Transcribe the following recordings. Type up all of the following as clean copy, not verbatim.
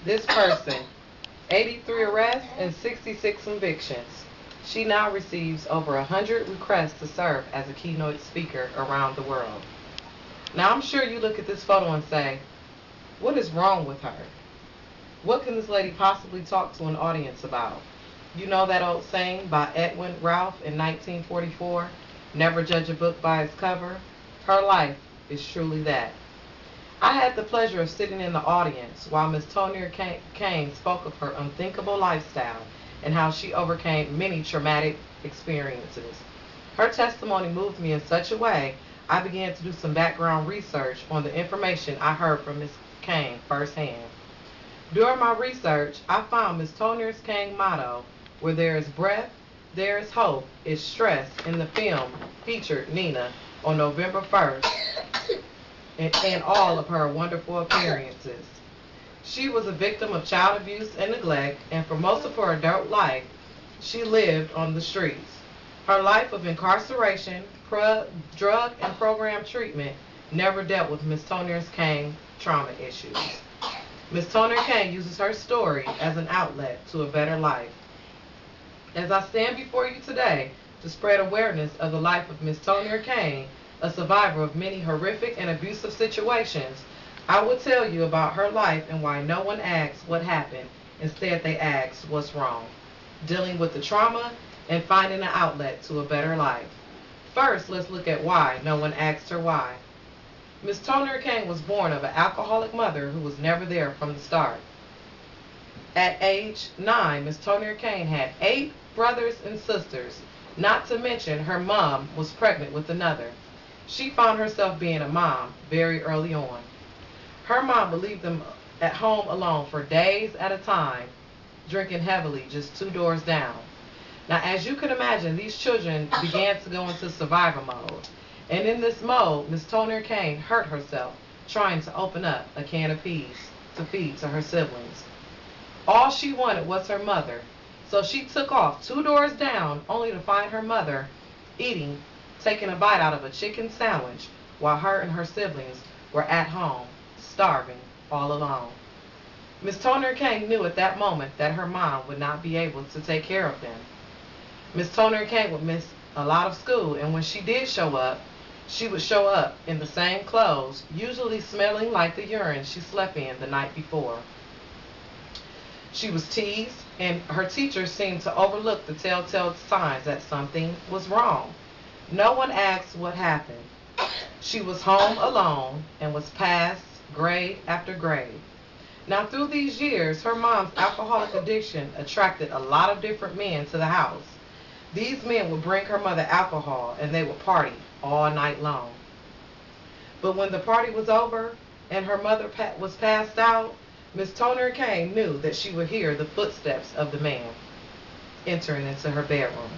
This person, 83 arrests and 66 convictions. She now receives over 100 requests to serve as a keynote speaker around the world. Now I'm sure you look at this photo and say, what is wrong with her? What can this lady possibly talk to an audience about? You know that old saying by Edwin Ralph in 1944, never judge a book by its cover? Her life is truly that. I had the pleasure of sitting in the audience while Ms. Tonya Kane spoke of her unthinkable lifestyle and how she overcame many traumatic experiences. Her testimony moved me in such a way, I began to do some background research on the information I heard from Ms. Kane firsthand. During my research, I found Ms. Tonya Kane's motto, where there is breath, there is hope, is stressed in the film featured Nina on November 1st and all of her wonderful appearances. She was a victim of child abuse and neglect, and for most of her adult life, she lived on the streets. Her life of incarceration, drug and program treatment never dealt with Ms. Tonya Kane's trauma issues. Ms. Tonya Kane uses her story as an outlet to a better life. As I stand before you today to spread awareness of the life of Ms. Tonya Kane, a survivor of many horrific and abusive situations, I will tell you about her life and why no one asks what happened. Instead, they ask what's wrong. Dealing with the trauma and finding an outlet to a better life. First, let's look at why no one asked her why. Ms. Tonya Kane was born of an alcoholic mother who was never there from the start. At age 9, Ms. Tonya Kane had 8 brothers and sisters, not to mention her mom was pregnant with another. She found herself being a mom very early on. Her mom would leave them at home alone for days at a time, drinking heavily just 2 doors down. Now, as you can imagine, these children began to go into survivor mode. And in this mode, Ms. Tonya Kane hurt herself trying to open up a can of peas to feed to her siblings. All she wanted was her mother, so she took off 2 doors down only to find her mother taking a bite out of a chicken sandwich while her and her siblings were at home, starving, all alone. Ms. Tonya Kane knew at that moment that her mom would not be able to take care of them. Ms. Tonya Kane would miss a lot of school, and when she did show up, she would show up in the same clothes, usually smelling like the urine she slept in the night before. She was teased, and her teachers seemed to overlook the telltale signs that something was wrong. No one asked what happened. She was home alone and was passed grade after grade. Now, through these years, her mom's alcoholic addiction attracted a lot of different men to the house. These men would bring her mother alcohol and they would party all night long. But when the party was over and her mother was passed out, Miss Tonya Kane knew that she would hear the footsteps of the man entering into her bedroom.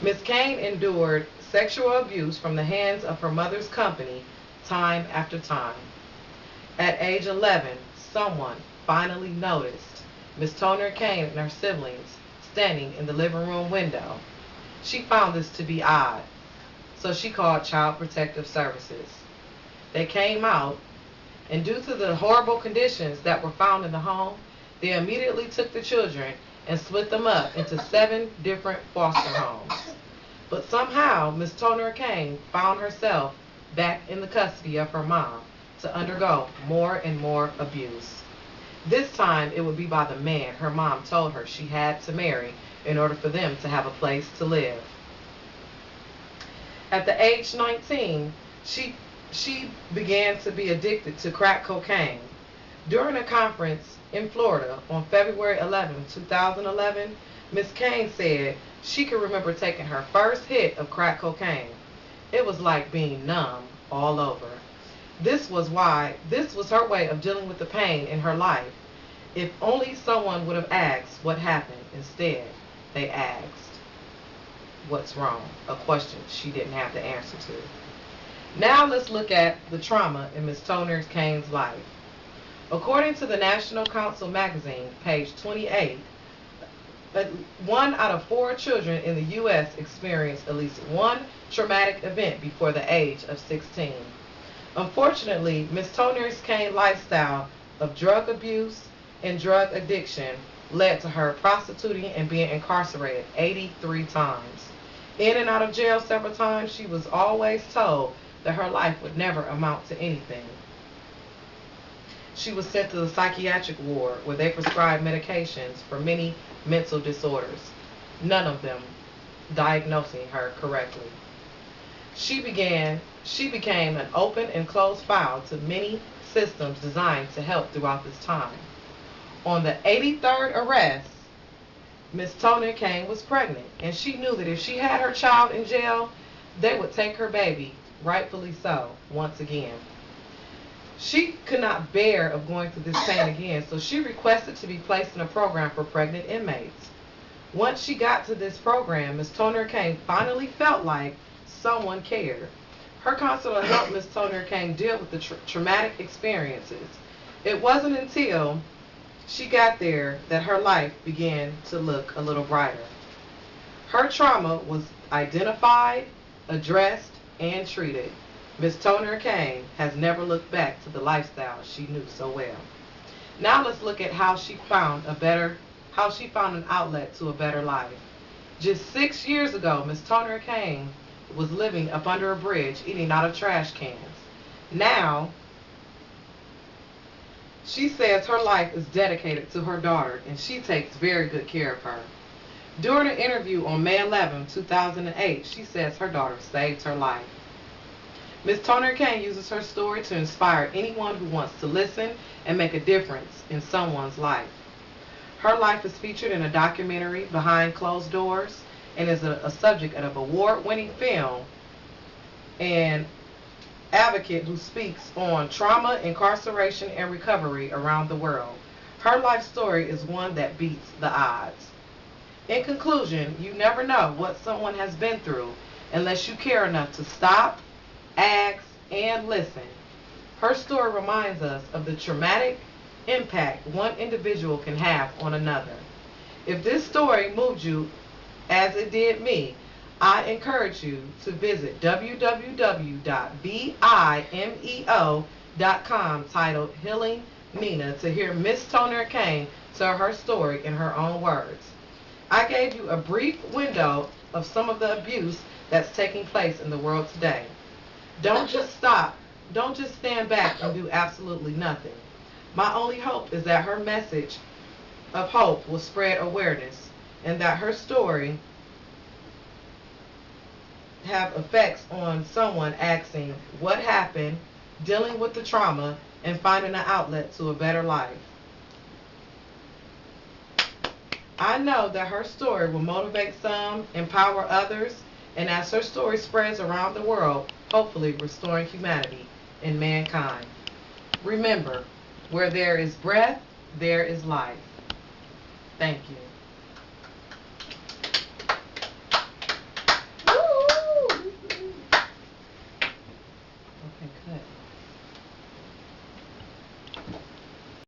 Miss Kane endured sexual abuse from the hands of her mother's company time after time. At age 11, someone finally noticed Miss Tonya Kane and her siblings standing in the living room window. She found this to be odd, so she called Child Protective Services. They came out, and due to the horrible conditions that were found in the home, they immediately took the children and split them up into 7 different foster homes. But somehow, Miss Tonya Kane found herself back in the custody of her mom to undergo more and more abuse. This time, it would be by the man her mom told her she had to marry in order for them to have a place to live. At the age 19, she began to be addicted to crack cocaine. During a conference in Florida on February 11, 2011, Miss Kane said she could remember taking her first hit of crack cocaine. It was like being numb all over. This was her way of dealing with the pain in her life. If only someone would have asked what happened. Instead, they asked, what's wrong? A question she didn't have the answer to. Now let's look at the trauma in Miss Tonya Kane's life. According to the National Council magazine, page 28, 1 out of 4 children in the U.S. experience at least one traumatic event before the age of 16. Unfortunately, Ms. Tonya Kane's lifestyle of drug abuse and drug addiction led to her prostituting and being incarcerated 83 times. In and out of jail several times, she was always told that her life would never amount to anything. She was sent to the psychiatric ward where they prescribed medications for many mental disorders, none of them diagnosing her correctly. She became an open and closed file to many systems designed to help throughout this time. On the 83rd arrest, Miss Toner Kane was pregnant, and she knew that if she had her child in jail, they would take her baby, rightfully so, once again. She could not bear of going through this pain again, so she requested to be placed in a program for pregnant inmates. Once she got to this program, Miss Toner Kane finally felt like someone cared. Her counselor helped Miss Toner Kane deal with the traumatic experiences. It wasn't until she got there that her life began to look a little brighter. Her trauma was identified, addressed, and treated. Miss Toner Kane has never looked back to the lifestyle she knew so well. Now let's look at how she found an outlet to a better life. Just 6 years ago, Miss Toner Kane was living up under a bridge, eating out of trash cans. Now, she says her life is dedicated to her daughter, and she takes very good care of her. During an interview on May 11, 2008, she says her daughter saved her life. Miss Toner Kane uses her story to inspire anyone who wants to listen and make a difference in someone's life. Her life is featured in a documentary, Behind Closed Doors, and is a subject of an award-winning film and advocate who speaks on trauma, incarceration, and recovery around the world. Her life story is one that beats the odds. In conclusion, you never know what someone has been through unless you care enough to stop, ask, and listen. Her story reminds us of the traumatic impact one individual can have on another. If this story moved you as it did me, I encourage you to visit www.bimeo.com titled Healing Nina to hear Miss Toner Kane tell her story in her own words. I gave you a brief window of some of the abuse that's taking place in the world today. Don't just stand back and do absolutely nothing. My only hope is that her message of hope will spread awareness and that her story have effects on someone asking what happened, dealing with the trauma, and finding an outlet to a better life. I know that her story will motivate some, empower others, and as her story spreads around the world, hopefully restoring humanity and mankind. Remember, where there is breath, there is life. Thank you.